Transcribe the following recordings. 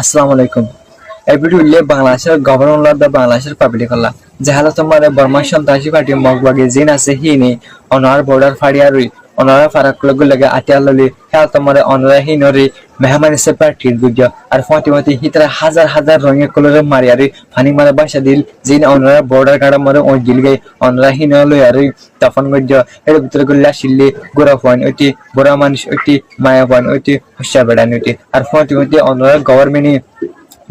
আসসালামু আলাইকুম। এই ভিডিওলে বাংলাদেশের গভর্নর দা বাংলাদেশের পাবলিক হল্লা যাহালা তোমার বর্মা সন্ত্রাসী পার্টি মগবাগে জিন আছে হিনি অনার বর্ডার ফাড়িয়ারই অনারা ফারাক লাগে আটিয়ালি হেল তোমার অনারা হিনরি মেহমান এসে পার্টির গুজ আর ফটিমতি হিতরা হাজার হাজার রঙের কলরে মারিয়ারি ফানি মারে বাসা দিল জিন অনারা বর্ডার গাড়া মারে ওই দিল গে অনারা হিন লয়ারি তখন গজ এর ভিতরে গুল্লা শিল্লি গোরা ফোন ওইটি বুড়া মানুষ ওইটি মায়া ফোন ওইটি হুশা বেড়ান ওইটি আর ফটিমতি অনারা গভর্নমেন্ট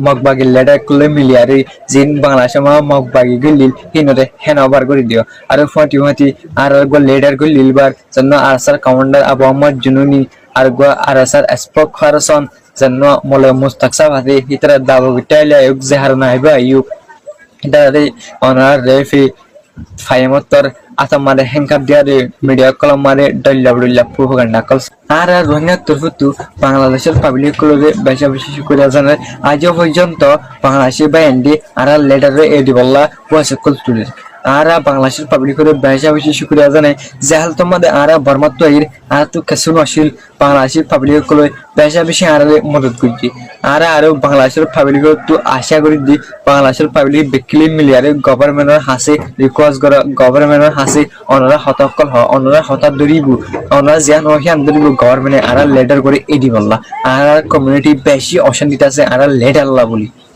মগবাগি লেডার কুলে মিলিয়ারি জিন বাংলাদেশ মা মগবাগি গলিল হিনরে হেনবার করে দিও আর ফটিমতি আর গো লেডার গলিল বার জন্য আরসার কমান্ডার আবু আহমদ জুনুনি আর গো আরসার স্পোক খারসন জন্য মলে মুস্তাকসা ভাতে হিতরা দাবো গটাইলা এক জহার নাইবা ইউ ইদারে অনার রেফি ফাইমতর আতামারে হেনকাপ দিয়ারে মিডিয়া কলম মারে ডল্লা প্রোপাগান্ডা কল আর রোহিঙ্গা তরফুতু বাংলাদেশের পাবলিক কলরে বেশা বেশি করে জানে আজও পর্যন্ত বাংলাদেশি বাইন্ডি আর লেটারে এডি বল্লা ওয়াসকল তুলে আর বাংলাদেশের পাবলিক করে বেশা বেশি শুক্রিয়া জানে জাহাল তোমাদের আর বর্মাত তৈর আর তো কেসুন অশিল বাংলাদেশের পাবলিক কলে বেশা বেশি আর মদত করছি আর বাংলাদেশের পাবলিক তো আশা করি দি বাংলাদেশের পাবলিক বেকিলি মিলিয়ারে গভর্নমেন্টের হাসে রিকোয়েস্ট করা গভর্নমেন্টের হাসে অনরা হতকল হ অনরা হঠাৎ ধরিব অনরা জিয়ান ওহিয়ান ধরিব গভর্নমেন্টে আর লেটার করে এডি বললা আর কমিউনিটি বেশি অশান্তিতে আছে আর লেটার বলি